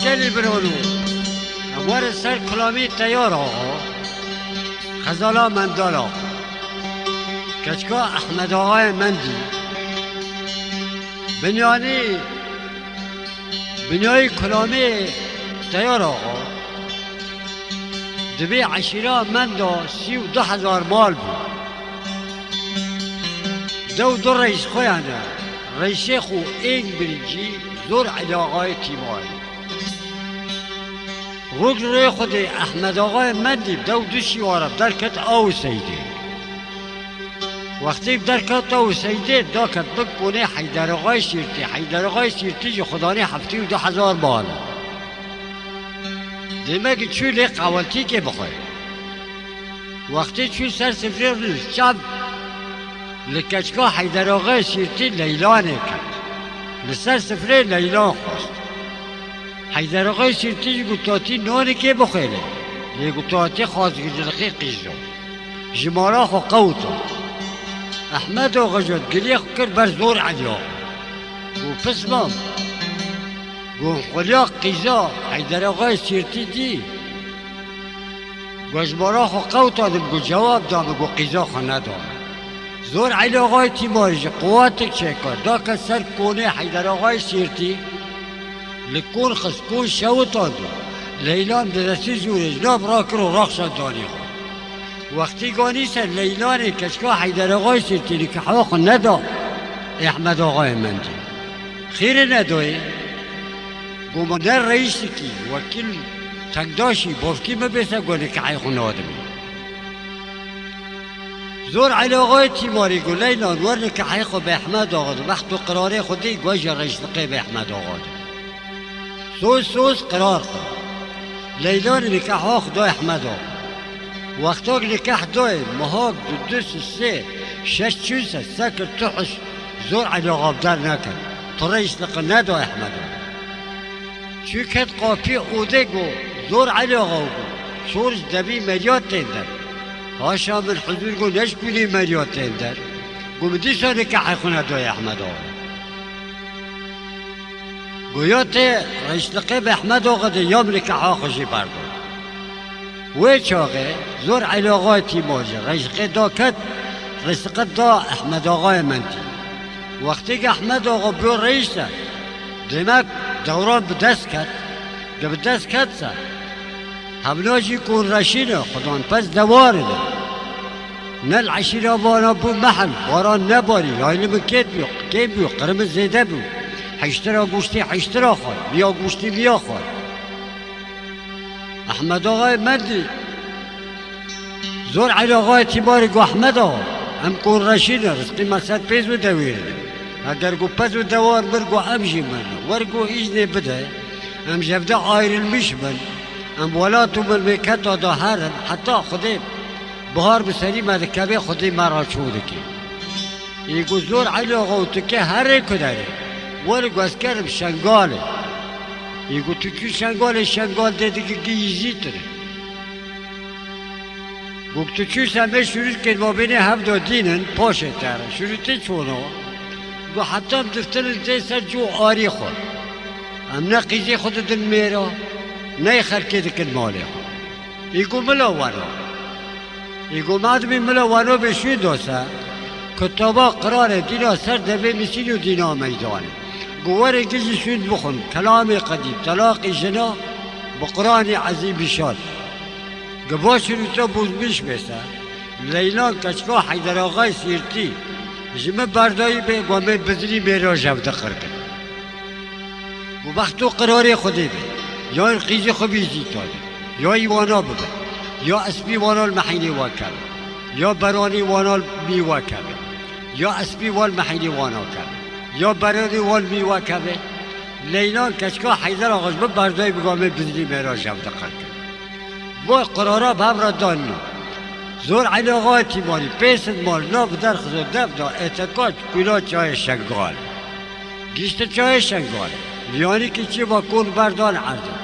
دل برونو اموار سر کلامی تیار آقا خزالا مندال آقا کچکا احمد آقای مندی بنیای کلامی تیار آقا دبی عشیره مندا 32,000 مال بود دو رئیس خویانه رئیس خو این بریجی زور علاقای تیماری روز روی خود احمد آقای مندی دو شیوارب درکت آو سیده وقتی درکت آو سیده داکت بکنه حیدر آقای شیرتی جو خدانی 72,000 ماله دیمه چوی لی قوالتی که بخواه وقتی چوی سر سفری روز چند لکچکا حیدر آقای شیرتی لیلانه کرد لسر سفره لیلان خواست حیدر آقای شیرتی گوتاتی نانی که بخواه لی گوتاتی خواست گجلقی قیزو جمارا خو قوتو احمد آقا جد گلیه خو کرد بر زور علی آقا گو پسمام گو خلیا قیزا حیدر آقای شیرتی دی گو جمارا خو قوتو دم گو جواب دام گو قیزا خو ندام زور علی آقای تیماری قواتک چه کرد دا که سر کونه حیدر آقای شیرتی لکون خسکون شوتان دو لیلان درستی زوره جناب را کرو رخصت دانی خود وقتی گانی سر لیلان کشکا حیدر آقای شیرتی لکه حواق ندا احمد آقای مندی خیر ندایی گماندر رئیسی کی وکیل تنگداشی بافکی مبیسه گونه که حیخ نادمی زور علی آقای تیماری گو لیلان ورنه که حیخو به احمد آقا دو وقت و قراره خودی گوجه رشتقه به احمد آقا دو سوز قرار کن لیلان نکاح آخ دو احمد آقا وقتا که نکاح دوی مهاق دو سه شش چوسه سکر تحش زور علی آقا بدر نکن تو رشتقه ندو احمد آقا چو کت قاپی اوده گو زور علی آقا گو شورش دبی ملیات تندر هاشا من حضور گو نشکونی ملیات تندر گو مدیسا نکاح خونه دوی احمد آقا گویات رشتقه به احمد آقا ده یام نکاح آخشی بردار وی چاقه زور علی آقای تیماجه رشتقه دا کت رشتقه دا احمد آقای مندی وقتی که احمد آقا بیو رئیسه دیمک دوران به دست کت ده به دست کت سه همناجی کون رشینه خدان پس دواره ده نل عشیره وانا بو محل باران نباری لایلی مکت بیو قرمز زیده بیو حشترا گوشتی حشترا خواد بیا گوشتی بیا خواد احمد آقای مندی زور علی آقای تیماری گو احمد آقا هم کون رشینه رزقی مقصد پیز و دویره اگر گو پز و دوار برگو امجی من ورگو ایجنه بده هم جفده آیر المیش من هم ولاتو ملمکت دا هرن حتی خودی بهار بسری مدکبه خودی مرا چوده که ایگو زور علی آقا تو که هر کداره ورگو از کرم شنگاله یگو تو که شنگال دیده که گیزی تره گو تو که سمه شروع کن ما بین هفت دینن پاشه تره شروع تی چونه گو حتی هم دفترن تی سر جو آری خود هم نه قیزی خود دن میرا نه خرکی دکن مالی خود یگو ملاوانا یگو مادمی ملاوانا بشوی دوسته کتابا قراره دینا سر دبه مسیل و دینا میدانه گواره گیزی سود بخون کلام قدیم طلاق جنا بقرآن عظیم شاد گباش رو تا بوزمیش بسه لیلان کچکا حیدر آقای سیرتی جمع بردایی به گوامه بزنی میرا جوده کرکن و وقتو قراری خودی به یا این قیزی خوبیزی تاده یا ایوانا بده یا اسبی وانا المحینی واکبه یا برانی وانا المی کبه یا اسبی والمحینی وانا کبه یا برانی والمی کبه لیلان کچکا حیدر آقاش به بردایی بگامه بزنی میرا جوده کرکن و قرارا به را دانو زور علی آقای تیماری پیست مال ناب در خزو دف دا اعتقاد کلا چای شنگال گیشت چای شنگال لیانی که چی با کن بردان عرضه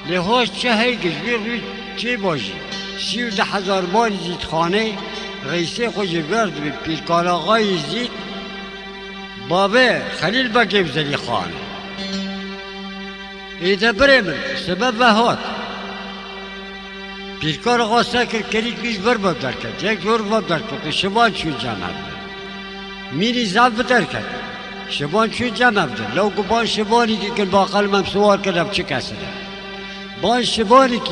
لحاظ چه هی گشبیر روی چی باشی 13,000 مال زید خانه رئیسه خوش ورد به پیرکال آقای زید بابه خلیل بگیب زلی خانه ایده بره من سبب وحاد پیرکار آقا سکر کلیک بیش باب در کرد یک باب در کرد شبان چون جمع بود میری زب در کرد شبان چون جمع بود لو گو بان شبانی که کن با قلمم سوال کردم چه کسی ده بان شبانی که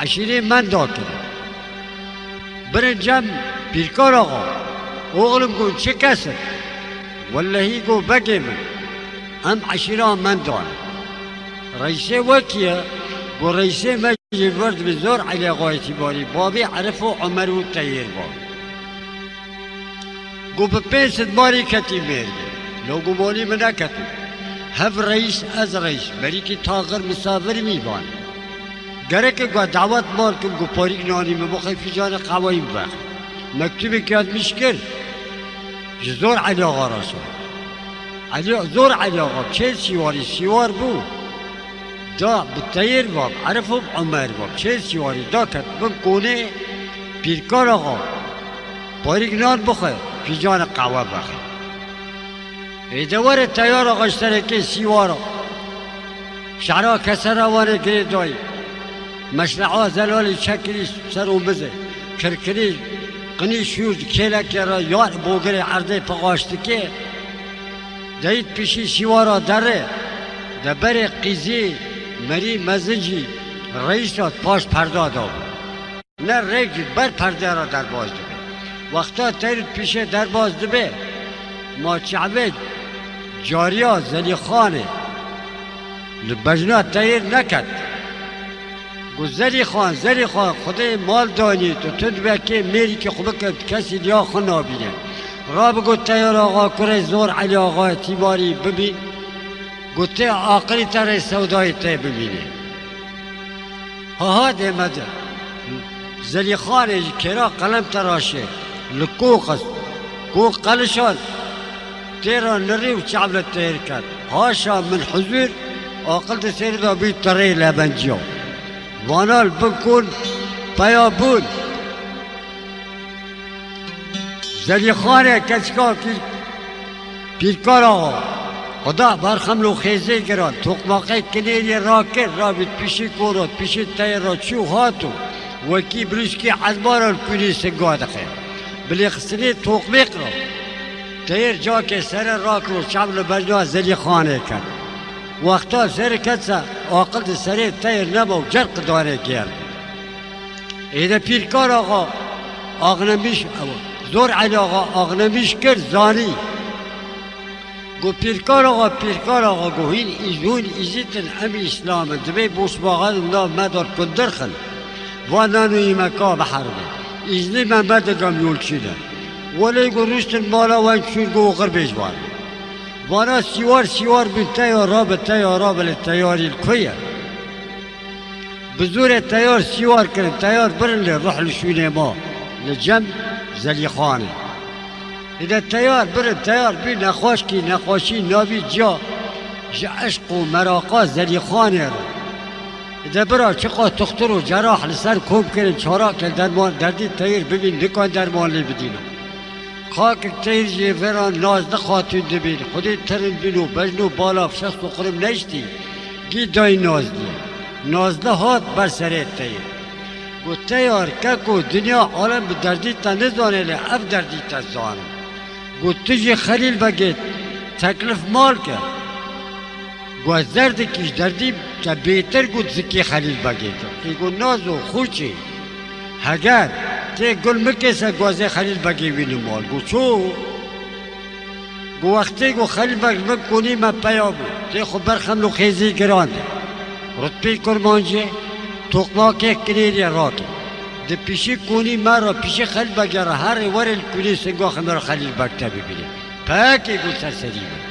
عشیره من دا کردم برن جمع پیرکار آقا اوغلم گو چه کسی واللهی گو بگی من هم عشیره من دانم رئیسه وکیه گو رئیسه مجید ورد بزور علی آقای تیباری بابی عرف و عمر و تیر باب گو به 500 باری کتی مرگه لو گو بانی من نکتو هف رئیس از رئیس بری که تاغر مسافر میبان گره که گو دعوت مال کم گو پاریک نانی مبخی فی جان قوایی بخ مکتوبی که از میشکر زور علی آقا راسو زور علی آقا چه سیواری سیوار بود دا بتایر باب عرفو عمر باب چه سیواری دا کت بن کونه پیرکار آقا پاریک نان بخه فی جان قوا بخه ایدوار تیار آقا اشترکی سیوارا شعرها کسر روانه گره دایی مشرعا زلالی چکری سر اون بزه کرکری قنی شورد کلکی را یار بوگره عرضه پقاشتی که دایید پیشی سیوارا دره دبر قیزی مری مزنجی رئیس را پاش پرده داد نه رگی بر پرده را در باز دبه وقتا تیرد پیشه در باز دبه ما چعبه جاریا زلیخانه لبجنا تیر نکد گو زلیخان خدای مال دانی تو دبه که میری که خوبه که کسی لیا خون نابینه را بگو تیار آقا کره زور علی آقا تیباری ببین گوته آقلی تر سودای تی ببینه ها دیمده زلیخانه کرا قلم تراشه لکوق است کوق قلشان تیرا نری و چعبلت تیر کرد هاشا من حضور آقل تسیر دا بید تره لبنجیو وانال بکن پیابون زلیخانه کچکا پیرکار آقا خدا برخملو خیزه گران توقماقه کنیری را کرد را بید پیشی کورد پیشی تیر را چو هاتو وکی بروشکی عزباران کنی سنگاه دخیر بلی خسنی توقمیق را تیر جا که سر راک رو شبل بجنا زلیخانه کرد وقتا سر کتسا آقل سر تیر نبا و جرق داره گرد ایده پیرکار آقا آغنمیش زور علی آقا آغنمیش کرد زانی گو پیرکار آقا گو هین ایزون ایزیتن امی اسلام دبی بوش باغان اونا مدار کندر خل وانانو ایمکا بحرمه ایزنی من بدگم یول چیده ولی گو روشتن مالا وان چون گو اخر بیجوان وانا سیوار بین تیارا به تیارا بلی تیاری الکویه بزور تیار سیوار کرن تیار برن لی روح لشونه ما لجم زلیخانه ایده تیار برن تیار بین نخواش کی نخواشی نابی جا عشق و مراقا زلیخانه رو ایده برا چقا تختر و جراح لسر کوب کرن چارا کل درمان دردی تیر ببین نکان درمان لی بدینم خاک تیر جیفران نازده خاتون دبین خودی ترین بینو بجنو بالا شخص و قرم نشتی گی دای نازده هات بر سره تیر گو تیار که دنیا عالم به دردی تا نزانه لی اف دردی تا زانه گو تجی خلیل بگید تکلف مال کرد گو از درد کش دردی تا بیتر گو زکی خلیل بگید گو نازو خوچی هگر تی گل مکیسه گوازه خلیل بگی وینو مال گو چو گو وقتی گو خلیل بگی مکنی من پیا بود تی خو برخم لو خیزی گرانده رتبی کرمانجه توقلاکه کنیری راکی ده پیشی کنی مرا پیشی خلیل بگی را هر ورل کنی سنگا خمرا خلیل بگتا ببینه پاکی گو سرسری بود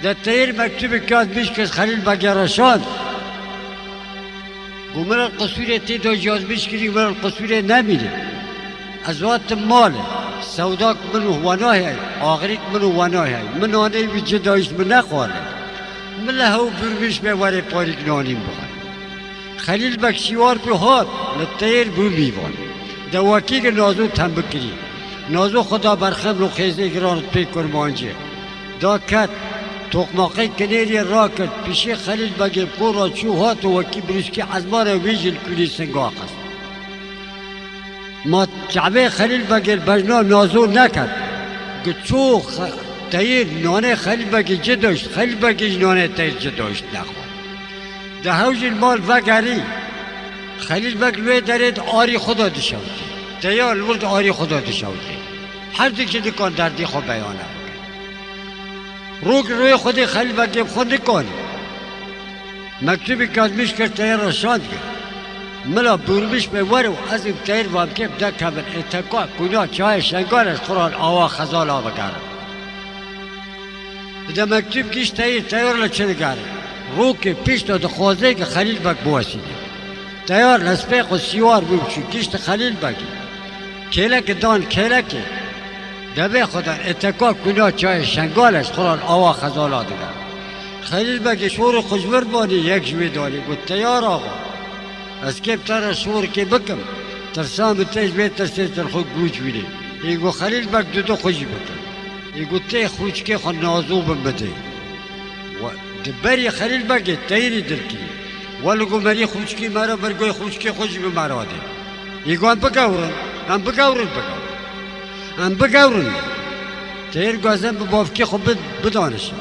ده تیر مکتوب کاز بیش کس خلیل بگی را شاند گو مرا قصوره تی دو جاز بیش کری مرا قصوره نمیره ازوات ماله سوداک منو واناه های آغریک منو واناه های من آنه بی جدایش من نخواره من لحو برمیش به وره پاریک نانیم بخواه خلیل بکشیوار پی هات لطیر بو میوان دواکی که نازو تنبکری نازو خدا برخم رو خیزه گرانت پی کرمانجه دا کت توقماقی کنیری را کرد پیشی خلیل بگی قورا چو هات و وکی بروسکی عزمان ویجل کلی سنگاه قصد ما جعبه خلیل بگی بجنا نازور نکرد گفت چو تایر نانه خلیل بگی جداشت خلیل بگی نانه تایر جداشت نخواد ده هوج المال وگری خلیل بگ لوی درید آری خدا دشوتی تیار الورد آری خدا دشوتی هر دیگه دکان دردی خود بیانه روی خودی خلیل بگی خود کنی مکتوبی کازمیش کرد تیار را شاند کرد ملا برمیش به ورو از این تیر وام که بده کبر اتکا کنا چای شنگارش قرآن آوا خزال آبا گرم بده مکتوب کش تیار لچه نگره رو که پیش داده خوازه که خلیل بگ بواسیده تیار لسپیق و سیوار بوچو کشت خلیل بگی کلک دان کلک دبه خدا اتکا کنا چای شنگارش قرآن آوا خزال آبا گرم خلیل بگی شور خوشبر بانی یک جوی دانی گفت تیار آقا از که تر شور که بکم ترسام تیج بیت ترسی تر خود گوش بیده ایگو خلیل بگ دو خوشی بکن ایگو تی خوش که خود نازو بده و دبری خلیل بگ تیری درکی ولگو مری خوش که مرا برگوی خوش که خوشی به مرا ده ایگو هم بگورن تیر گازم به بافکی خود بدانشم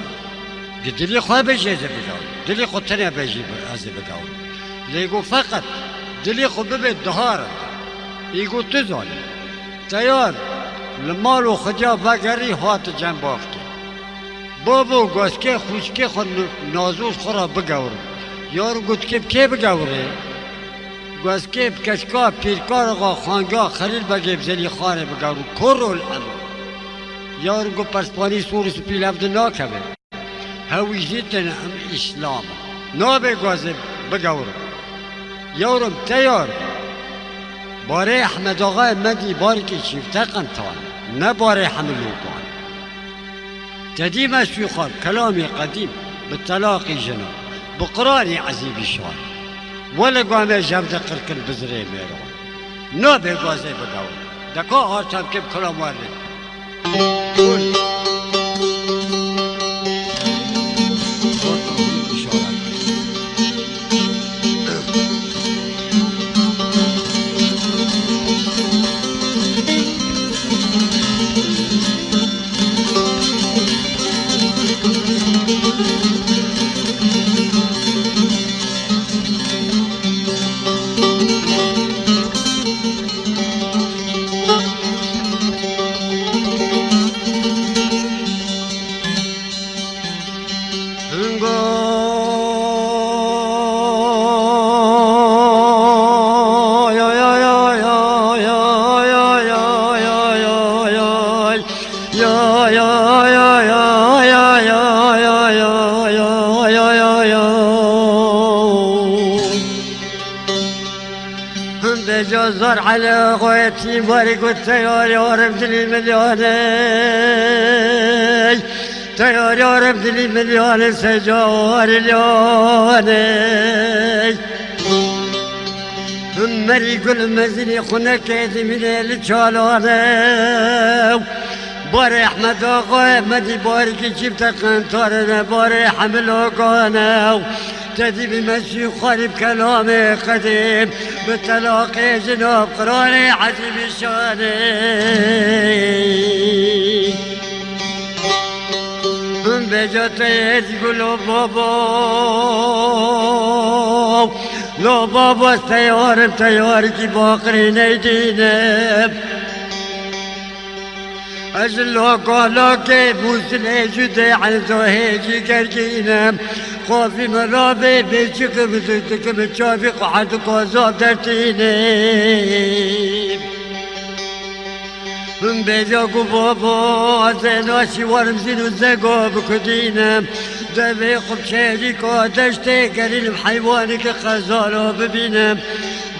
دلی خواه بجیزه بدان دلی خود تنه بجی ازی بگورن لیگو فقط دلی خود ببید دهارد ایگو تو زانی تیار لمال و خجا وگری هات جنب آفتی بابو گازکه خوشکه خود نازوز خورا بگورن یارو گوت که بگوره گازکه کشکا پیرکار آقا خانگا خلیل بگیب زلی خانه بگورن کرول امر یارو گو پرسپانی سورس پیلفده ناکبه هویجیتن ام اسلام نابه گازه بگورن یارم تیار باره احمد آقای مدی باری که شیفته قنطان نه باره حملو کن تدیم از شیخان کلامی قدیم به طلاقی جنا به قرآنی عزیبی شان ولی گوامه جمده قرکل بزره میرون نه به گازه بگور دکا آرتم که کلام وارد زار على غويتي بارك والتيار يا رب دلي مليوني تيار يا رب دلي مليوني سجار اليوني مري كل مزني خنك من الشالوني باري احمد آقا مدي بارك جبت قنطارنا باري حمل آقانا تدي بمشي خالب كلام قديم بتلاقي جناب قراني عجيب الشاني من بجاتي تقولوا بابا لو بابا تيار كي باقري نيدينا أجل قالوا كيف مسلي جدي عن زوهيجي كركينا خوفي مرابي بيشكم زيتكم تشافق حد قوزاب درتيني من بيجاكو بابا زيناشي ورمزين وزاقو بكدينا دبي خب شاريكو دشتي قريل حيوانك خزالو ببينا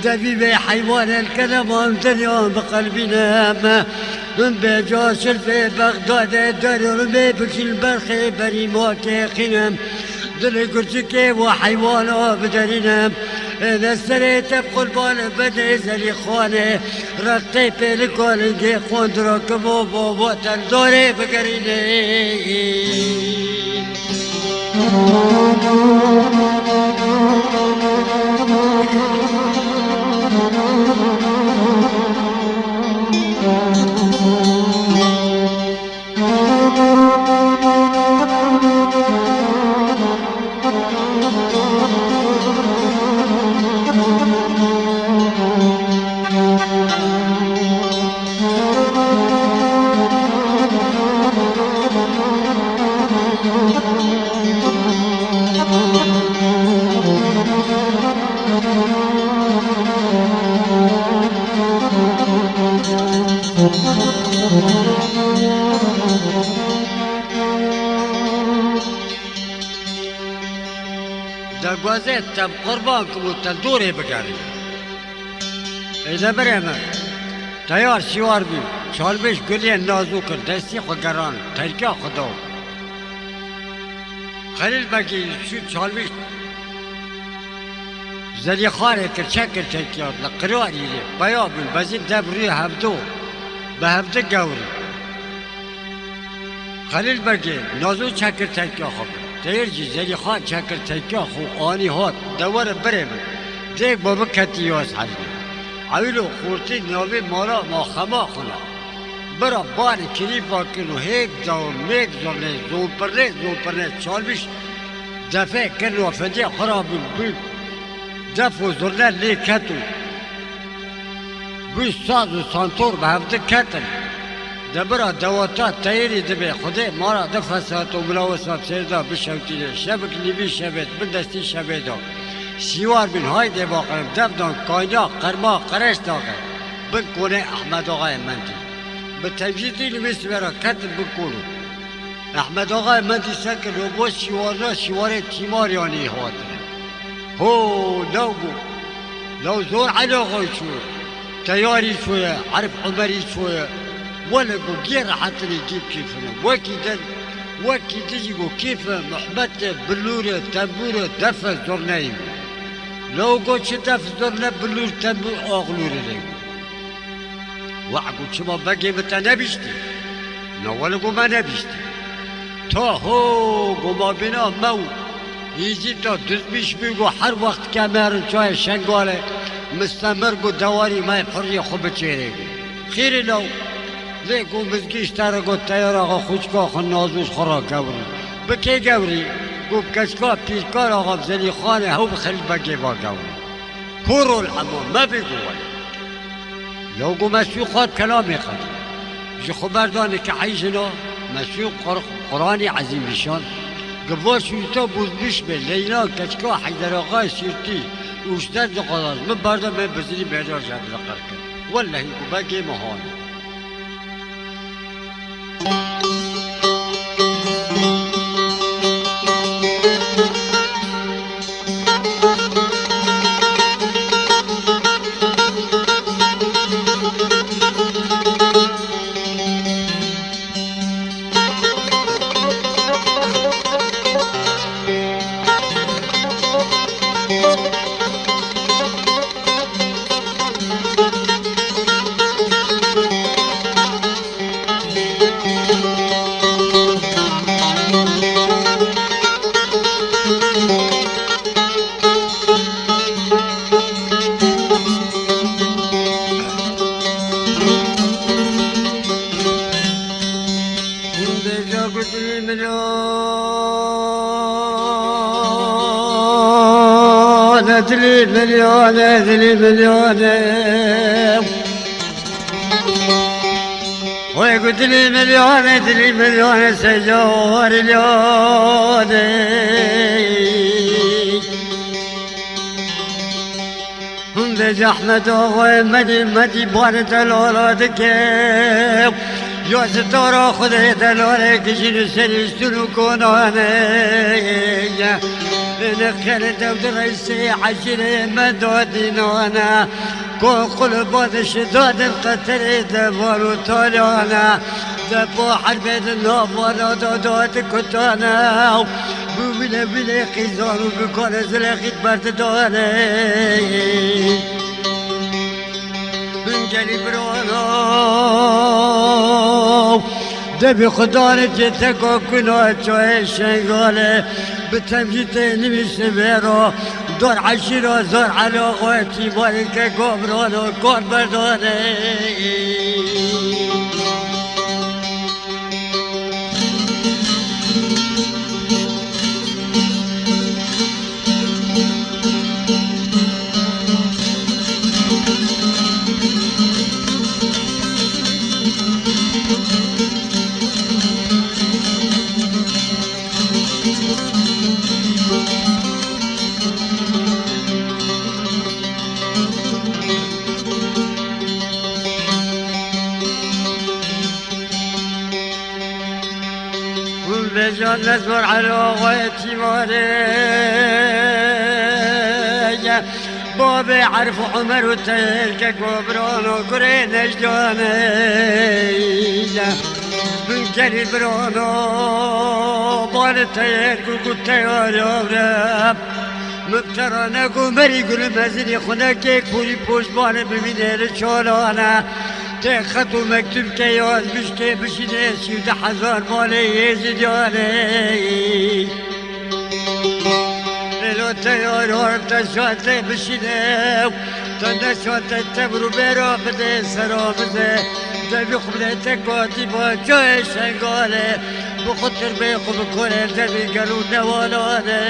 دبي بي حيوان الكلام امتنيون بقلبنا من بيجاش في بغداد دار رمي بكل برخي بري موكي خنم دل كرسكي وحيوانه بدرينا اذا سريت بقلبان بدري زلي خواني رطي في الكل جي خندرك بوبو وتندوري بقريني دقوازات تم قربانكم وتندوري بقاري إذا بريمة تيار سيوار بي شالبش قليل نازوكر دستي خقران تلقى خدو خليل باقي شو شالبش زلي خاري كرشكر تلقيات لقرواري لي بياب البزيل دبري هبدو بهبدو قوري خليل باقي نازو شكر تلقى خبر تيرجي زلي خان شكر تلقى خو آني هات دور بريمة ديك بابا كتياس حلبي عویلو خورتی نوی مارا ما خما خلا برا باری کلیپا کنو هیک دور میک زرنه زوپرنه چالبیش دفعه کنو افندی خرابی بی دفع زرنه لی کتو بی ساز و سانتور به هفته کتن دبرا دواتا تایری دبی خوده مارا دفع ساعت و ملاوسات سیردا بشوتیله شبک لیبی شبت بندستی شبیدا سیوار بین های ده باقرم دفدان کاینا قرما قرش داغه بکنه احمد آقای مندی به تمجیدی نمیست برا کتن بکنو احمد آقای مندی سکر رو باز شیوارنا شیوار تیماریانی هاتنه هو لو زور علاقه شوه تیاری شوه عرف عمری شوه ولا قو غير حتى يجيب كيفنا وكي تجي قو كيف محمد بلورة تنبورة دفع زرنايم لو قو شتف زرنا بلور تنبور اغلور لك وعقو شما بقي متى نبشتي نولا قو ما نبشتي تا هو قو ما بنا مو يجي تا دزمش بيقو هر وقت كاميرن شوية شنقالة مستمر قو دواري ما يفري خوب چهره خيري لو لیکن بزگیش تره گو تیار آقا خوشگاه خون نازوش خورا گوری بکی گوری گو کشکا پیشکار آقا بزلی خانه هو بخیل بگی با گوری کورو الحمام ما بگو ولی لو گو مسیو خواد کلامی خد جو خبردانه که حیشنا مسیو قرآنی عظیم بشان گوار شویتا بوزبیش به لینا کشکا حیدر آقا سیرتی اوشتر دقاداز من برده من بزلی بیدار جد لقر کن والله گو بگی مهانه مليون ويقول لي مليون سجور هم بيج احمد ومدي بارد الولاد كيف يا ستاره خدای دلاره کشید سرستون کنانه نخل دود رئیسی عشر مدادینانه کن قلبات شداد القطر دبارو تالانا دبا حرب النافانا دادات کتانه بله قیزانو بکار زلخید برد داره گلی برانا دبي خدانة جتكو كنا جوه شنگاله بتمجيته نميش بيرو دور عشيرو زور على غوتي بارك قبرانو كون بردانه بجان نزور على غوتي ماري بابي عرف عمر وتلك قبران وقرين اجداني من قلب برانو بالتير قلت يا رب مبترانا قمري قل مزني خناكيك فولي بوش بانا ببيني رشالانا تخط ومكتوب كياز بشكي بشناسي وده حزار مالي يزيداني لو تيار هرب تشانته بشناو تنشانته تبرو برا بده سرامزه دبي خبلته قاتي با جای شنگاله بخطر بيخو بكونه دبي قلو نوالانه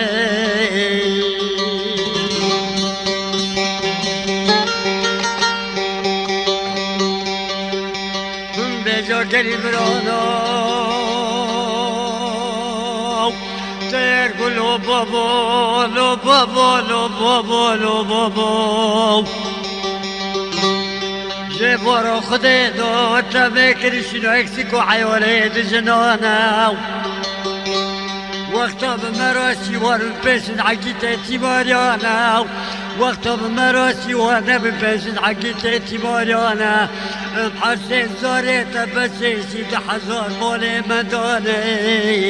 بجا كلمرانا تير قلو بابا لو بابا لو بابا لو بابا جبارا خده دو تبكر شنو اكسكو حيوانات جنانا وقتا بمراسي وارو بيسن عقيتي ماريانا وقتا بمراسي وانا ببيسن عقيتي ماريانا بحسين زاريت بسيسي تحزار مولي مداني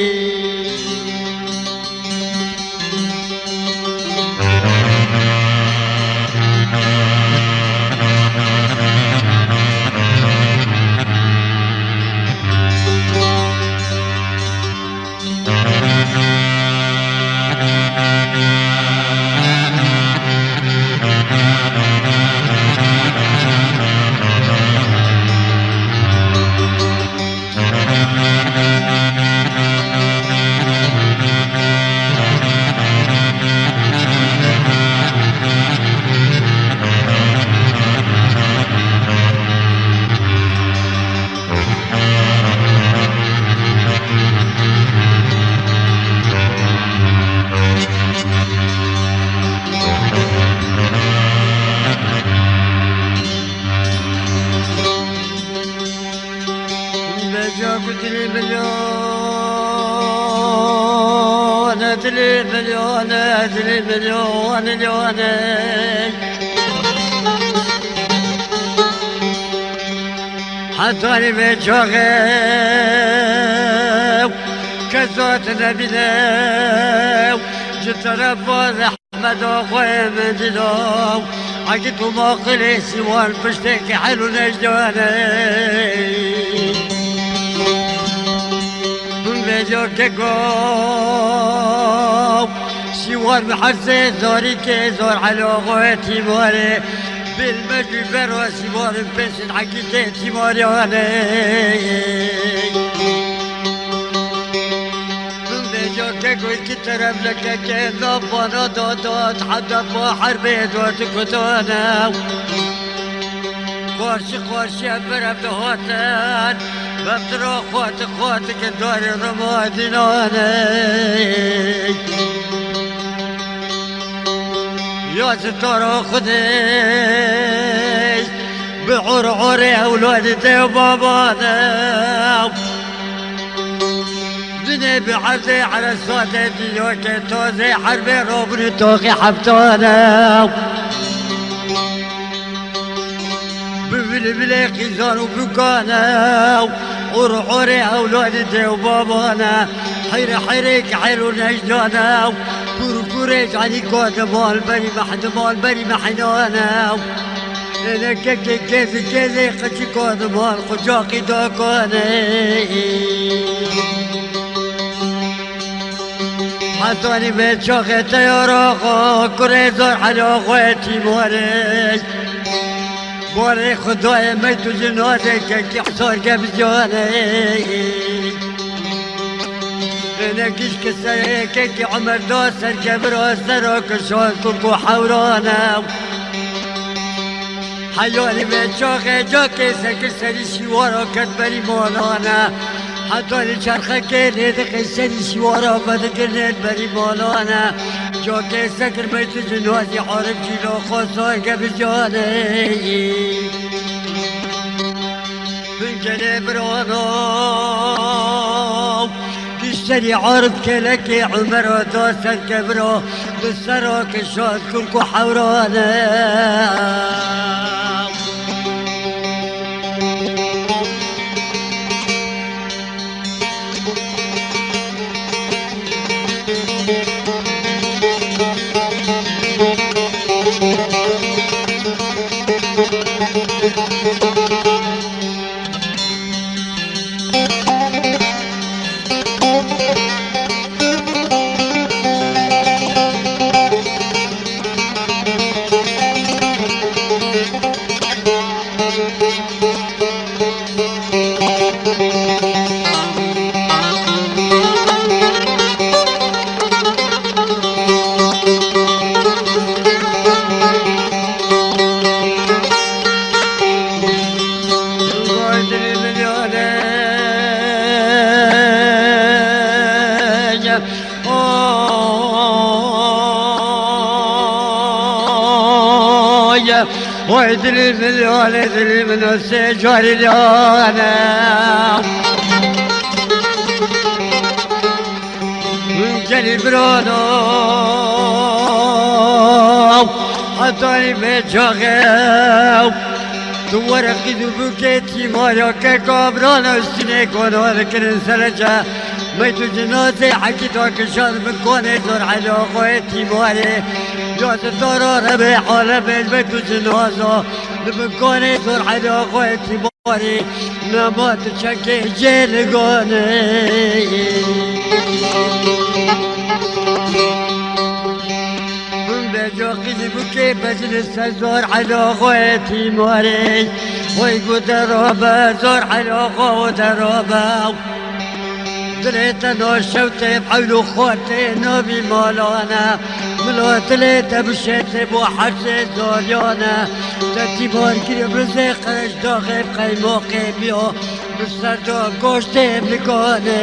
ادري مليون ادري مليون ادري مليون مليون حطاني بجوغي كزوت نبينا جت رباز احمد اخوي من دلو عقدت ما قلي سوان بشتكي حلو نجداني جوككو سوار بحسين زوري كي زور على غوتي موري بالمجد بروا سوار بسن عقيتي مورياني جوككو الكترم لك كي ضبنا دودات حتى بحر بيدوات كتانا خوارشي خوارشي برم دهاتان بطرو خواتك داري رماديناني يا ستارة خدي بعرعري أولادتي وبابانا دني بعرضي على صوتي ديوكي توزي حربي روبني توخي حفتانا ببلبلي خزان وبكانا ورعوري أولادتي وبابانا حيرك حيرو نجدانا كوريج علي كود مال بري محد مال بري محنانا انا كذي قد كون مال خجاقي دوكوني حطوني بيت شوخي تيروخو كريزور حلو خويتي موري بوري خدوي ميتو جنودي كي حصور قبجوني انا كيش كسي كي عمر دوسر كبرو سروك شون كوكو حورونا حيوني بيت شوخي جوكي سكر سري شوارو كتبري مولانا حطوني شرخة كيني دقي سري شوارو بدقرنين بري مولانا جوكي سكر ميتو جنوزي حورب جيلو خوصوي قبجوني من جنب رونو كشتري عرض كلكي عمر ودوسر كبرو بالسرو كشوت كلكو حورونا ويدري المليون يدري من السجار اليونا من جلي برونو حطاني بيت شاغيو دوار خيدو بوكيتي ماريو كابرانا استني كونو ذكر سرجا ميتو جنازي حكيتو كشان بكوني زور على خويتي ماري جوز الدورة ربيع ولبين بيتو جنازة بكوني زور على خويتي ماري نموت شكي جيل قوني جوقي بكي بجلس زور على خويتي ماري ويقول دروبة زور على خو دروبة دليت انا شوتي بحولو خوتي نوبي مولانا ملو دليت بشيتي بوحشي زوليونا تاتي باركي برزي قرش داخل قيموقي بيو بسردو قوشتي بلقوني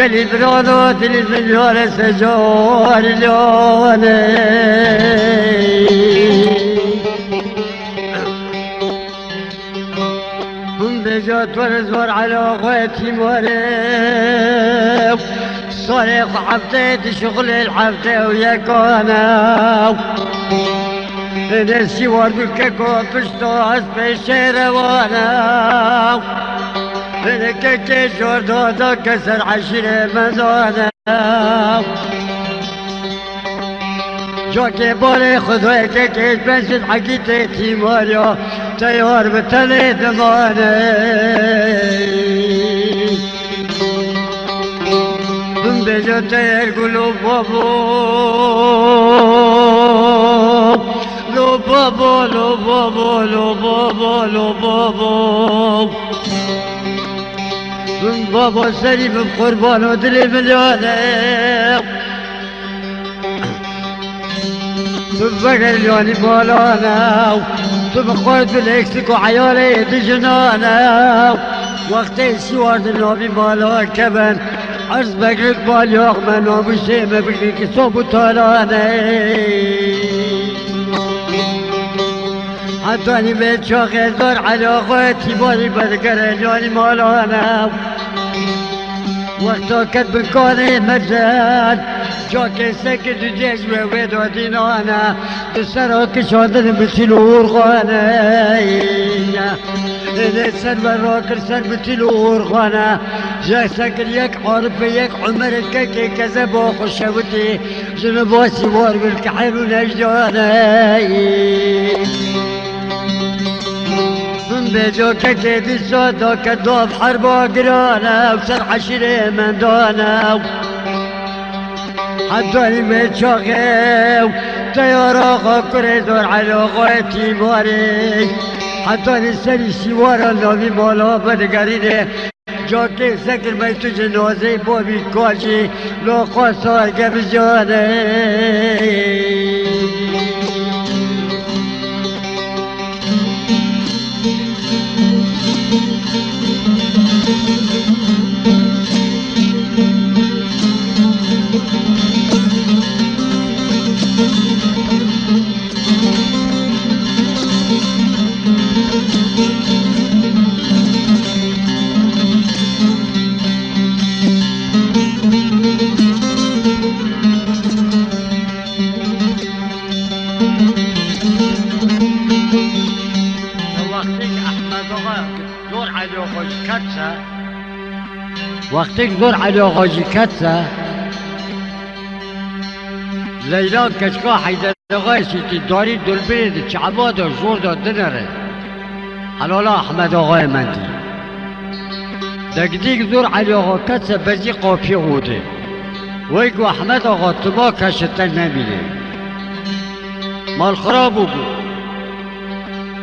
قلي برونو تلفزيون سجور لوني هم بجوت ونزور على خويتي موريف صريخ حفظيت شغل الحفظة وياكونا نسی وارد که پشت از پیش روانم که جور دادا کسر عشیر مزانم جا که بار خدای که کش بنشد حقیت تیماریا تیار به تل دمانه بجا تیر گلو بابو لو بابو لو بابو لو بابو لو بابو بابا سري بقربان ودري مليانه بفكر اليوني مولانا بقعد بالاكسك وعيالي دجنانا وقت السوار النبي مالا كمان عرض بقرك باليوغ من ومشيمة بقرك صوب طالانا حتاني بيت شاقي دار على اخواتي باري بذكر اليوني مولانا وقتا كد بكوني مجال جاكي سكت جيش وويدو دينانا السراك شادن بتلور غانا السر براكر سر بتلور غانا جا سكر يك عارف يك عمر كي كذب وخشوتي جنباسي وار بالكحل ونجدانا بجو كتبي صوتا كدوب حربا قرانا وسر حشري من دانا حدوني متشاغي طيارة غاكري دور على غويتي ماري حدوني سري سوارا نامي مالا بدقريني جاكي سكر ميتو جنازي بابي كاشي لو قصار قبجاني وقتی دور علی آقاجی کتسه لیلا کشکا حیدر آقای سیتی داری دل برید چعبا دا زور دا دنره حلالا احمد آقای مندی دگدیگ دور علی آقا کتسه بزی قافی غوده ویگو احمد آقا تما کشتن نمینه مال خرابو بو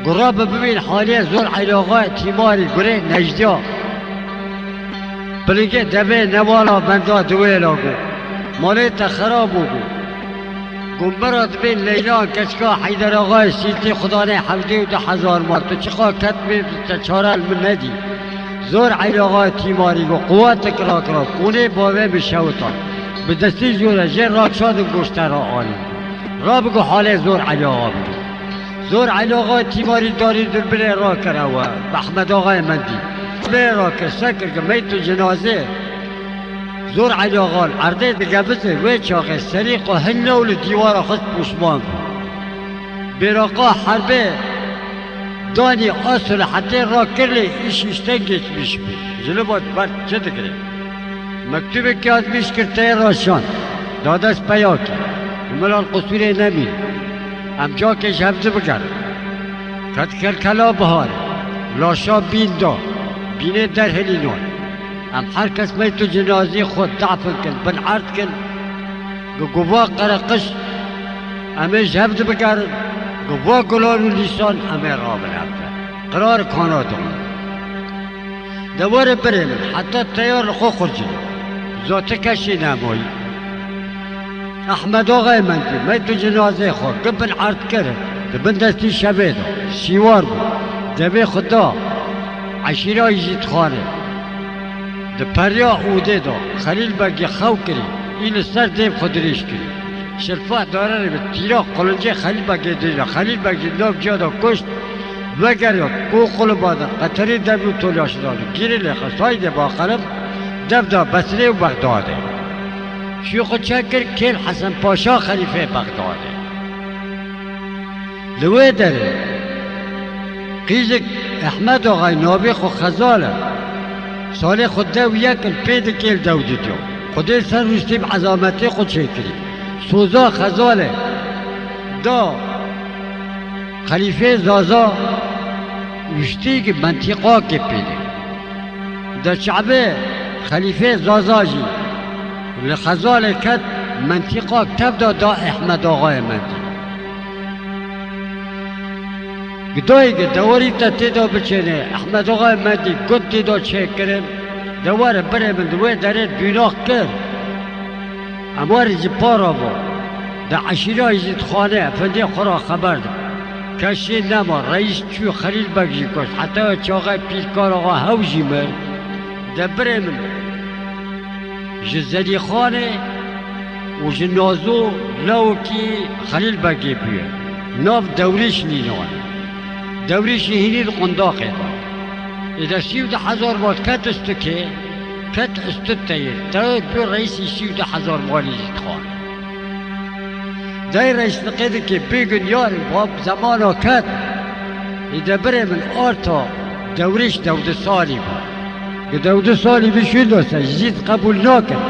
گراب ببین حالی زور علی آقای تیماری گره نجدیا بلکه دبه نوالا بندا دویلا گو مالیت خرابو گو گمبرات بین لیلا کچکا حیدر آقای سیتی خدا نه 17,000 مار تو چقا کتبی چاره من ندی زور علی آقای تیماری گو قوات کرا کونه باوه بشوتا به دستی زور جر راکشاد گوشتر آنی را بگو حال زور علی آقا بگو زور علی آقای تیماری داری در بره را کرا و احمد آقای مندی را که سکر که میتو جنازه زور علی آقا عرده دیگه بسه وی چاقه سریق و هنول دیوار خود پوشمان براقا حربه دانی اصل حتی را کرلی ایش اشتنگیش بیش بی جلبات برد چه دکره مکتوبه که از بیش کرده راشان دادست پیاکی ملال قصوره نمین هم جا کش حفظه بگر کت کلکلا بهاره لاشا بین دا بینه در هلینون هم هر کس میتو جنازی خود دعفن کن بن عرض کن گوا قرقش همه حفظ بگر گوا گلان و لیسان همه را بلعبتن قرار کانادون دوار برین حتی تیار خو خرجی ذات کشی نمایی احمد آقای مندی میتو جنازه خود بن عرض کرد بن دستی شبه دا سیوار بود دبه خدا عشیره یزید خانه ده پریا اوده دا خلیل بگی خو کری این سر دیم خود ریش کری شرفه داره به تیرا قلنجه خلیل بگی دینا خلیل بگی لاب جادا کشت وگر یا کو قلو بادن قطری دبی و تولیاش دادو گیری لیخه سایده با قلم دب دا بسره و بغداده شیخ چکر کل حسن پاشا خلیفه بغداده لوی داره قیزک احمد آقای نابخ و خزاله سال خود دو یک الپید کل دو دیدیو خودی سر روستیم عظامتی خود شکری سوزا خزاله دا خلیفه زازا وشتی که منطقه که پیده دا شعبه خلیفه زازا جی لخزاله کت منطقه کتب دا احمد آقای مندی گدایی که دواری تا تیدا بچینه احمد آقای مندی گد تیدا چه کرن دوار بره من دوی دارید بیناخ کرد اموار جی پارا با دا عشیره ایزید خانه افندی خورا خبر ده کشی نما رئیس چو خلیل بگجی کشت حتی چاقای پیلکار آقا هوجی مر دا بره من جزدی خانه و جنازو لوکی خلیل بگی بیه ناف دوریش نینوان دوریش هینی قنداقه اذا 13000 بات کت استکه کت استتایه تا بیر رئیسی 13000 مالی زید خان دای رئیس نقیده که بگن یاری باب زمانا کت اذا بره من آرتا دوریش 12 سالی بود 12 سالی بشوید واسه زید قبول نکن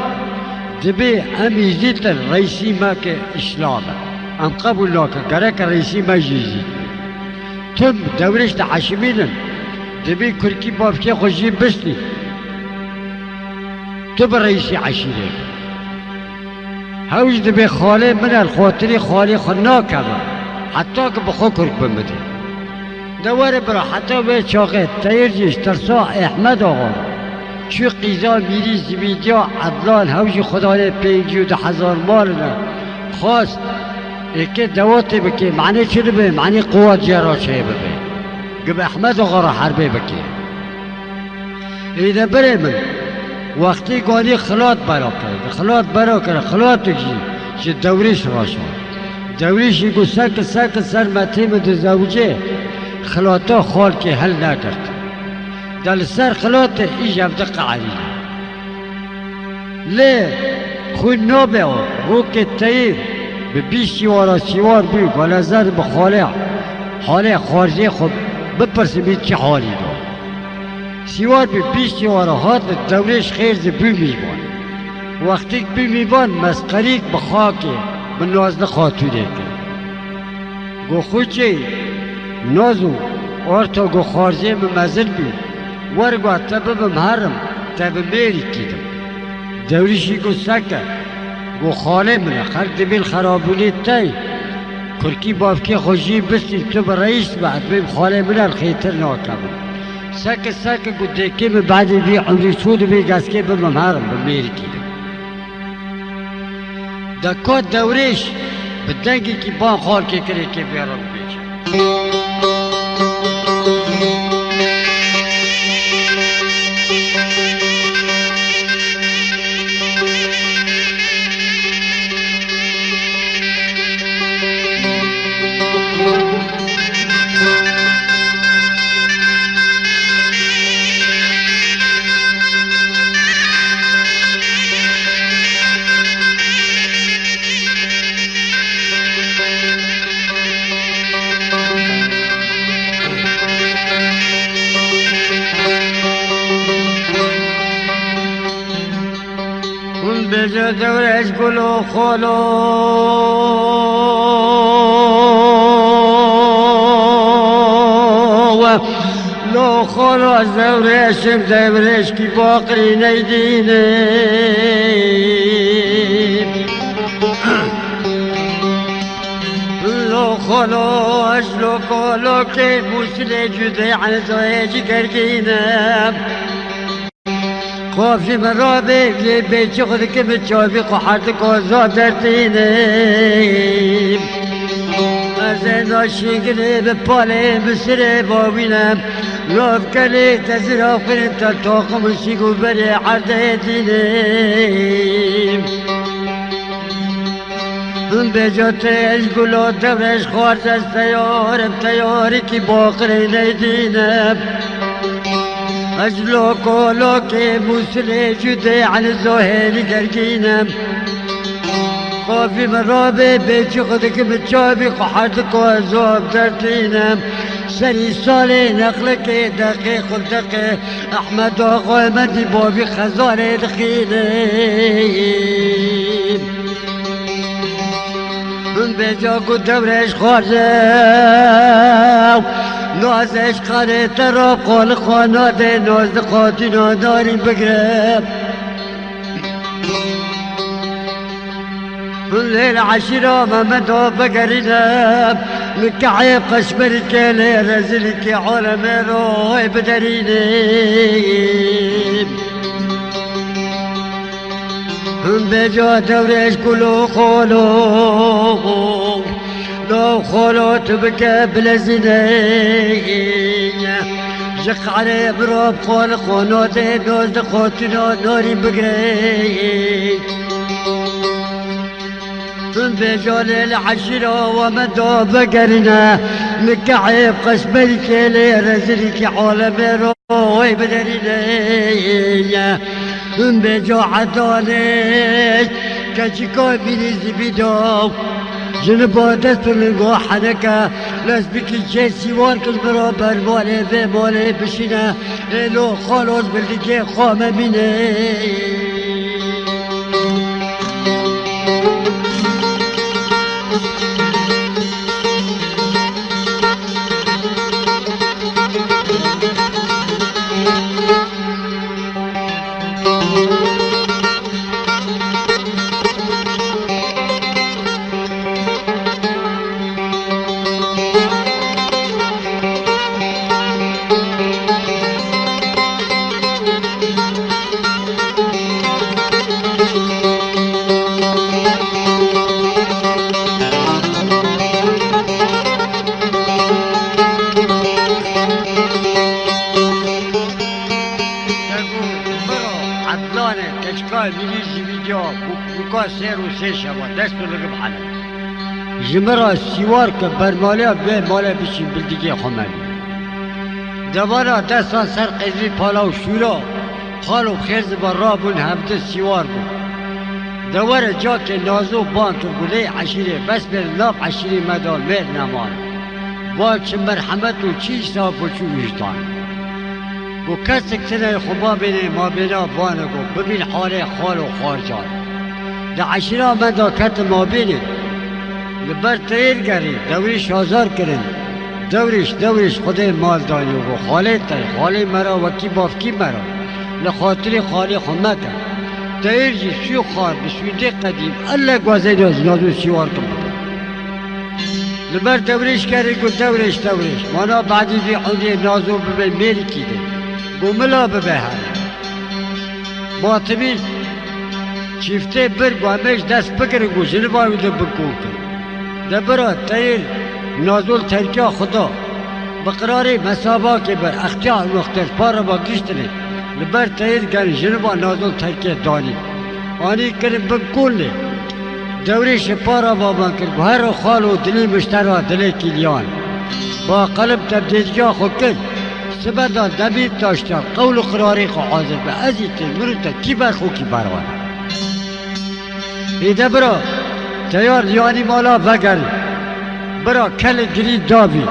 دبی هم یزید رئیسی ما که اسلامه هم قبول نکن گره که رئیسی ما یزید تم دوریش دا عشمینن دبی کرکی بافکی خوشی بستی تو به رئیسی عشیره هاوش دبی خاله من الخاطری خاله خنا کمه حتی که بخو کرک بمده دواره برا حتی به چاقه تایرجیش ترسا احمد آقا چو قیزا میری زمیدیا عدلان هاوش خدا پیجی و 10,000 مال نه خواست اکی دواتی بکی معنی چی ببین معنی قوات جرا چه ببین گب احمد آقا را حربه بکی ایده بره من وقتی گانی خلات برا کرد خلات چی دوریش را شد دوریش گو سک سر متیم دو زوجه خلاتا خال که حل نکرد دل سر خلات ایج افدق علی لی خوی نابه رو که تایید به 20 سیوار بیو گل زر بخاله حاله خارجی خود بپرسید چه حالی دار سیوار به 20 هات دورش خیر زبی میبان وقتی که بی میبان مسقریک بخاکه به 19 خاتونه که گو خوچه نازو آرتا گو خارجی ممزل بی ورگو تبه بمهرم تبه میری کیدم دوریشی گو سکه گو خاله منه خرد بیل خرابونی تای کرکی بافکی خوشی بستی تو به رئیس بعد بیم خاله منه الخیتر ناکم سک گو دیکی من بعد بی عمری سود بی گسکی بمهرم بمیری کیدم دکات دوریش به دنگی که با خال که کری که بیارم بیچه بجا دورش گلو خالو لو خالو از دورشم دورش کی باقری نیدینه لو خالو لو خالو که موسیله جده عن زویجی کرگینم خوفی من را بگلی بیچی خود که به چابی قحرت کوزا دردینم از ناشنگلی به پاله بسره بابینم لوف کلی تزرا کنیم تا توقم سیگو بری عرده دینم به جات از گلو دورش خوارز از تیاری که باقری نیدینم از لوکو که موسلی جده عن زهیلی گرگینم قافي مرابي بيتي خدك متشابي قحرتك وزوب ترتينم سري صالي نقلك دقيق دقيق أحمد وأخوي مدي بوبي خزاني دخيلي من بجا قد دورش خارجه نازش خانه تراب قول خاناده نازد قاتینا داری بگرم الليل عشرة ما مدى بقرينا مكعيب قشبرك لي رزلك عالم روي بدريني هم بجا دورش كلو خولو لو خولو تبكى بلزنية جق علي براب خول خونوتي دوز قوتنا نوري بقري بجول العشرة ومدو بقرنا مكعب قشبرك لي رزلك عالم روي بدريني بجو عدالش كشكو بيني زبيدو جنبو دستو لنقو حنكا لازبكي جيسي واركز برابر مالي في مالي بشينا لو خالص بلدكي خوامة مني سير وسيشة ودستو لقب حنا جمرة سيوار كبرماليا بي مالا بشي بلدقي خمالي دبارا دستان سر قزوي پالا و شورا خالو خيرز برابون هفته سيوار بو دوار جاك نازو بانتو بولي عشيري بس بالناب عشيري مدال مير نمان باچ مرحمت و چيش صاف و چو وجدان و كسك سنة خبا بيني ما بينا بانكو ببين حالي خالو خارجان ده عشرة من دا کت ما بینید لبر تیر گرید دوریش آزار کرد دوریش خود مال دانی و خاله تای خاله مرا وکی بافکی مرا لخاطر خاله خمتا تیر جی سوی خار بسویده قدیم الله گوازه داز نازو سیوار کن بدا لبر دوریش کرد گو دوریش مانا بعدی بی حوضی نازو ببه میری کیده گو ملا ببه هر باطبیل چیفته برگو همش دست بگره گو جنبایی ده بگو کن ده برا تیر نازل ترکیه خدا بقراری مسابا که بر اختیار مختلف پارا با گشتنه لبر تیر گن جنبا نازل ترکیه دانی آنی کرن بگونه دوریش پارا با من کرد هر خال و دلی مشترا دلی کلیان با قلب تبدیلگاه خود کن سبدا دبیر تاشتن قول قراری خو حاضر به ازیت مروتا کی برخو کی بروان ایده برا تیار یانی مالا بگر برا کل گلی دابی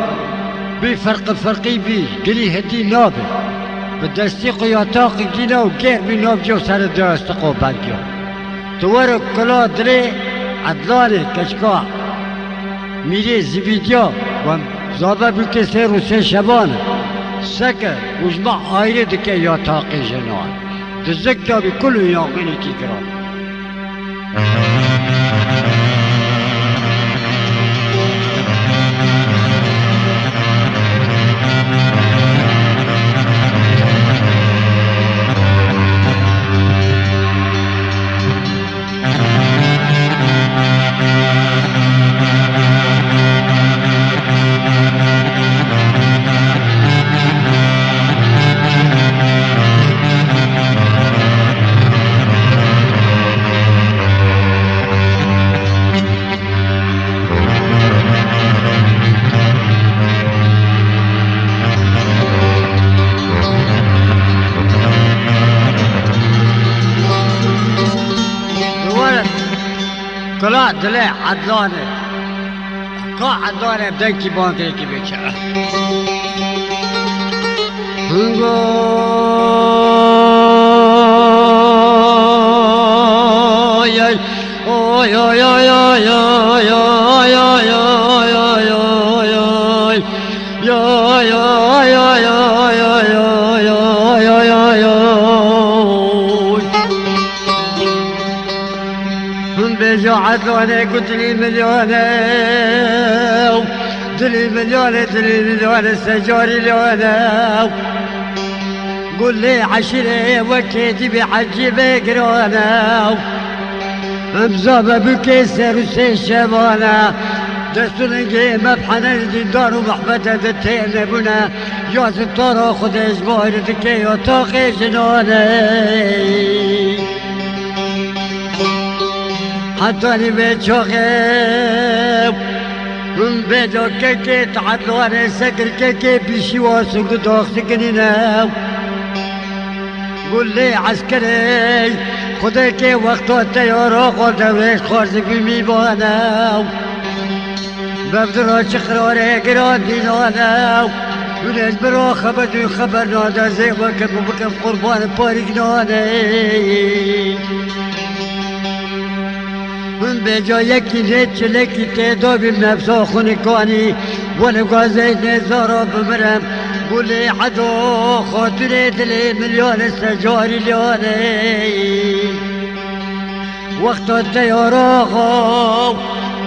بی فرقی بی گلی هدی نابی به دستی قیاتاق گینا و گیر بی ناب جو سر دستقو برگیا توار کلا دره عدلانه کشکا میره زبیدیا و زابه بلکه سه رو سه شبانه سکه وجمع آیره دکه یاتاقی جنان دزکا بی کلو یاقینی کی کران طلع دلي عدلانه كا عدلانه بدنكي بانكي بيتشا عدلانه قلت لي مليونه دلي مليونه سجاري لونه قول لي عشرة وكيتي بحجي بقرانا مزابة بكيسر وسيشبانا دستونجي مبحنا الدار ومحبتة دتين بنا ياس الطارة خد اجبار دكي وطاقي جنوني حطاني بيتشوخي من بيدو كيكي تعدلواني سكر كيكي بيشي واسوق دوخ سكنينا قول لي عسكري خدك وقت التيار خود ويش خارج بميبانا ببدرو شخروري قران دينانا وناس برو خبر نادا زي وقت وبكم قربان بارك ناني من بجا یکی نیت چلکی تعداد نفسا خونکانی ولگازه نزارا بمرم بولی عدو خاطر دل میلیون سجاری لیانی وقت التیارا خو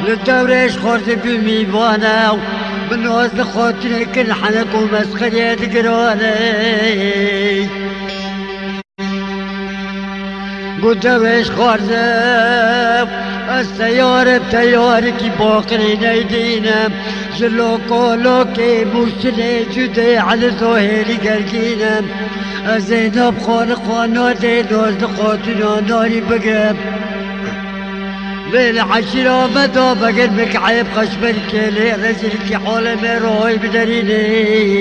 للدورش خارج بمیبانه من ناز خاطر کل حنک و مسخریت گرانه قدامش خارزم السيارة بتياري كي باقري نيدينا جلو كولو كي موسلي جدي على زهيري قلقينا زينب خانقانا دي ناز دقاتنا ناري بقم ليل عشرة مدى بقل مكعيب خشبر كيلي رجل كي حالة مراي بدريني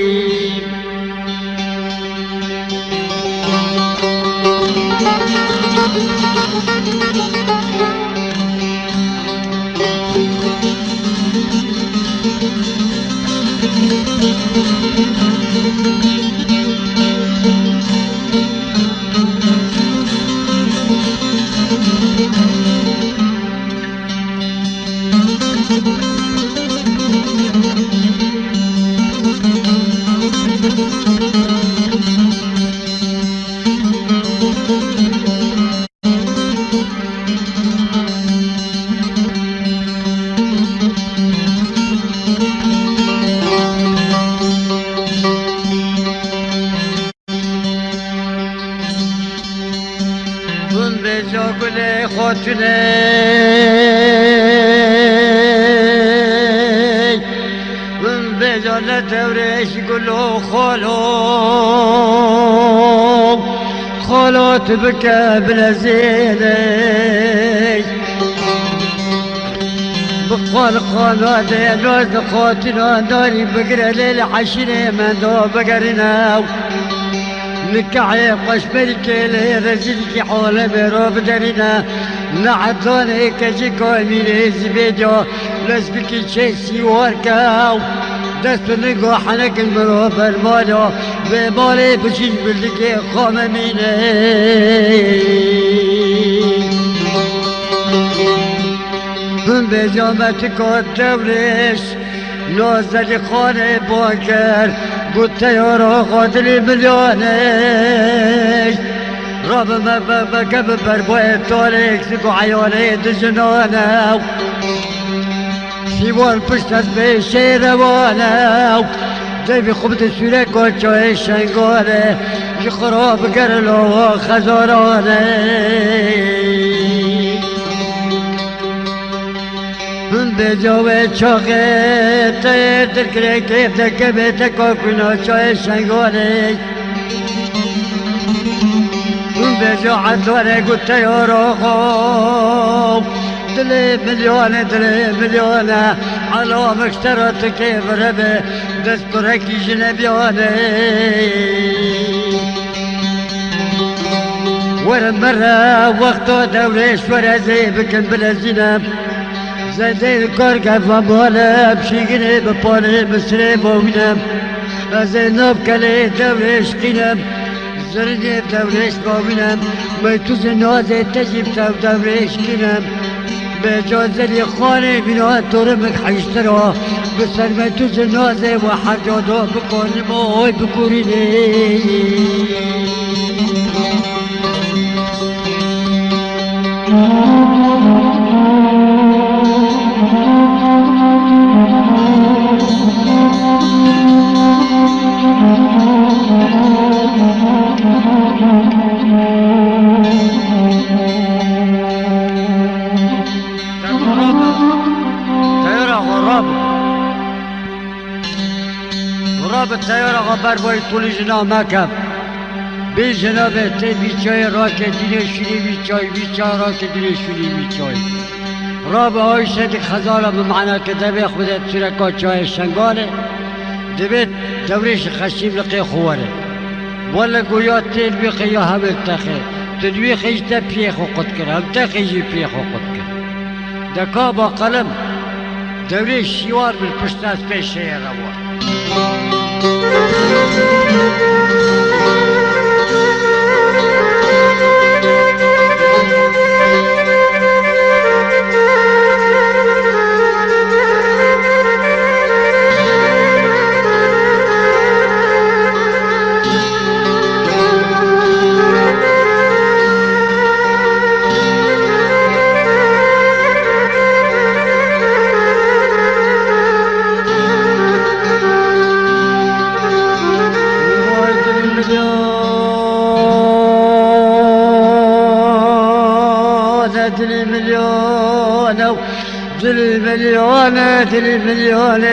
من بجالة توريش يقولوا خالو تبكى بلا زيني بقال قالوا ناس خاطنا داري بقرا ليل عشرين من دو بقرنا نكعب قشبر كيلي رجلك حول بروب درنا نعطوني كجيكو ميلي زبيدو لسبكي تشيسي وركاو دست نقو حنك المروب المالو بمالي بشيش بلدكي خامميني من بجامتك الدوريش نازل خانه باكر قلت يا راغد المليونيش راب ما بقب بربوي طارق سقو عيوني دجنانا سيوار بشتت بشي روانا دبي خبت السورك وشوي شنقوني يخراب قرلو خزوراني من بجوه چاقه تیر ترکره کیف دکه بیته کاکونا چای شنگانه من بجو عدوانه گوته یارا خواب دلی ملیونه علا مکترات کیف ربه دست برکی جنبیانه ورم مرة وقت دوريش ورزي بكن بلزينة زيدين كركب ومالا بشيقني بطالي مسري بوينم زينب كلي دوريش قينم زرني بدوريش بوينم ميتوز النوازي تجيب دوريش قينم بجوز لي خاني بنا ترمك حيشترا بسر ميتوز النوازي وحر جادو بكون موي بكوريني غراب الطيارة غبر باي طول جنا مكب بي جنابه تي بيچاي راك دينه شوني بيچاي راك دينه شوني بيچاي راب آیشه دی خزاله بمعنى كدبي خودت سرکا چای شنگانه دبيت دوريش خشيم لقي خواره ولا گویا تیل بيخي يا همل تخي تدوي خيجتا بيخو قد كر هم تخيجي بيخو قد كر دكا با قلم دوريش شوار بالپشتاس بيشه روار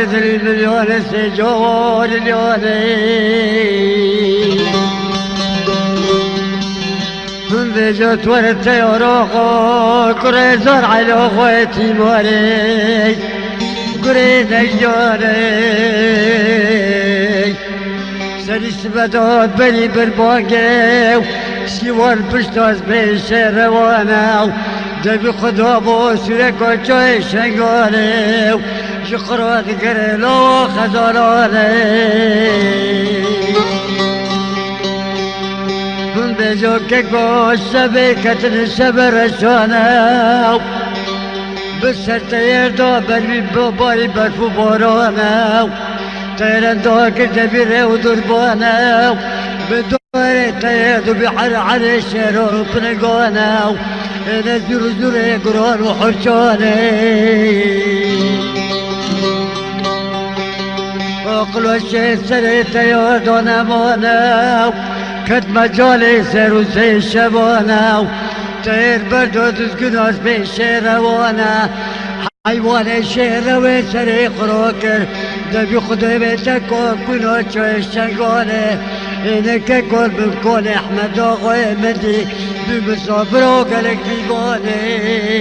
دل مليون سجون اليوني من بجوت ورد يروقو كريزور على خويتي موري قريد الجوني سريس بدو بني بالبوكي سيوار بشتاز بيشي روانا دبي خدابو سركو چای شنگانه شقرات گرلو خزانانه من بجو که گوش شبی کتن شب رشانه بسر تیر دا بروی باری برفو بارانه تیرن دا کرده بیره و دربانه بدوره تیر دو بحر عر شیرو پنگانه انا زور قران وحرشاني اقلو الشيء سريت يا دونا مونا كد مجالي سيرو سي شبانا تير بردو تسكناس بشير وانا حيوان الشير وسري خروكر دبي خدي بيتك وكنو شوي شنقاني انك كل بكون احمد اخوي مدي بمصابرو قالك ديواني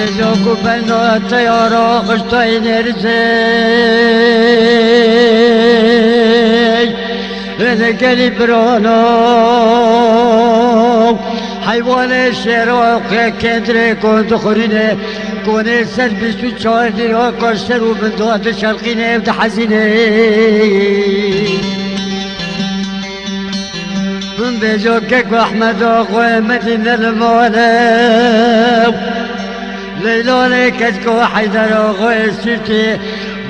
بجوكو بنو الطيارة خشتين رزي انا قلي برونو حيوان الشيرو كندري كنت خوريني كوني سر بسو چاردي وكشتر وبندوات شرقيني ابدا حزيني من بجوكك واحمد اخوي مدينة المولى ليلوني كتكو حيدر اخوي سيرتي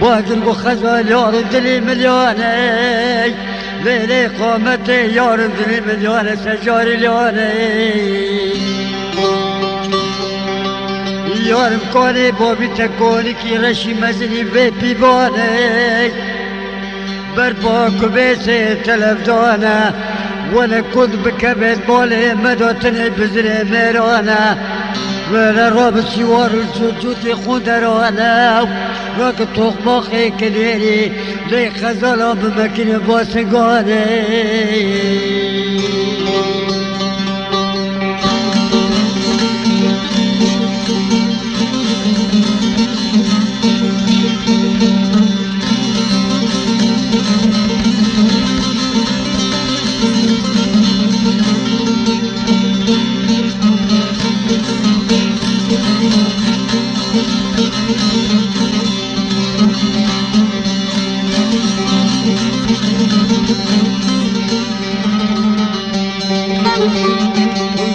بوادر وخزال يورد لي مليوني ليلي قومتي يورد لي مليوني سجاري ليوني يورم كوني بوبي تكوني كي رشي مزني في بيبوني بربوك بيسي تلفزونا وانا كنت بكبت بولي مدوتني بزري ميرونا ولا راب سوار الجوت خدرانا وك تخمخي كنيري لي خزالا بمكين باسقاني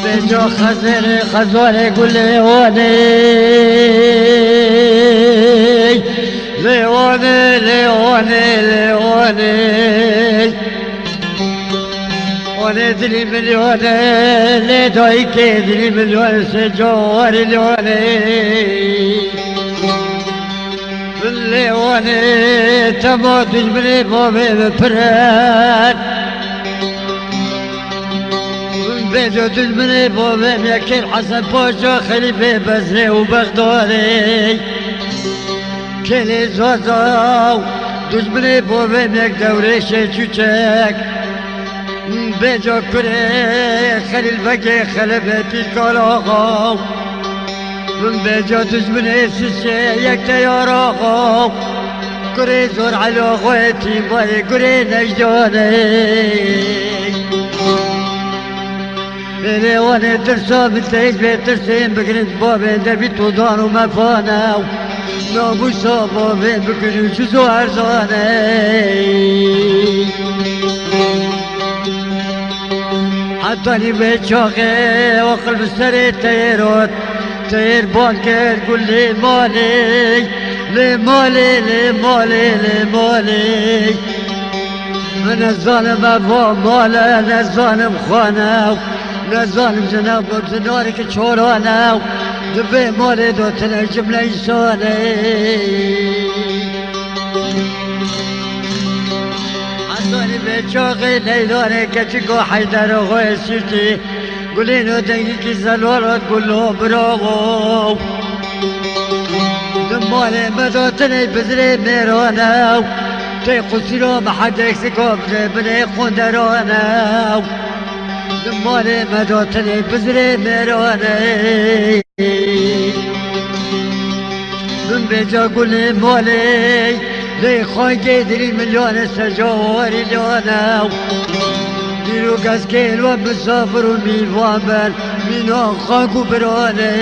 بجو خزوري قول ليوني ليوني ليوني ليوني وانا دلي مليوني لدويكي دلي مليون سجوري ليوني ليوني تموت جبري بوبي بفران بيجو دلمني بوبي يكير حسن بوشو خليفة بزري وبغدوري كلي زوزو دجمني بوبي يك دوري شيشوشك بيجو كوري خليل بقي خلبة بيكولوغو بيجو دجمني سيشي يك تيوروغو كوري زور على غويتي باي كوري نجدوني إلي وانا درسو بالتعيش بترسيم بكرنت بوبين دربي طودان وما فانا نابو صابوبين بكرنت شزو عرزاني حطاني بيت شوخي وقلب السري تيروت تير بانكر قول لي مالي لي مالي لي مالي لي مالي أنا الظالم أبو مالا أنا الظالم خانه نظالم جناب وزنارك شورانا دبي مالي دوتنا الجملة إنساني حضاني بيتشوغي ليلاني كتشكو حيدر وغوي سيتي قولينو دقيقي زلورة تقولو براغو دمالي مدوتني بزري ميرانا تيقو سيرو محد يكسكو بني خندرانا دمالي مدوتني بزري ميروني من بيجا قولي مالي لي خوي قدري مليون سجوري لونا ديرو قاسكيل ومسافر ومين وامبر مين خاكو بروني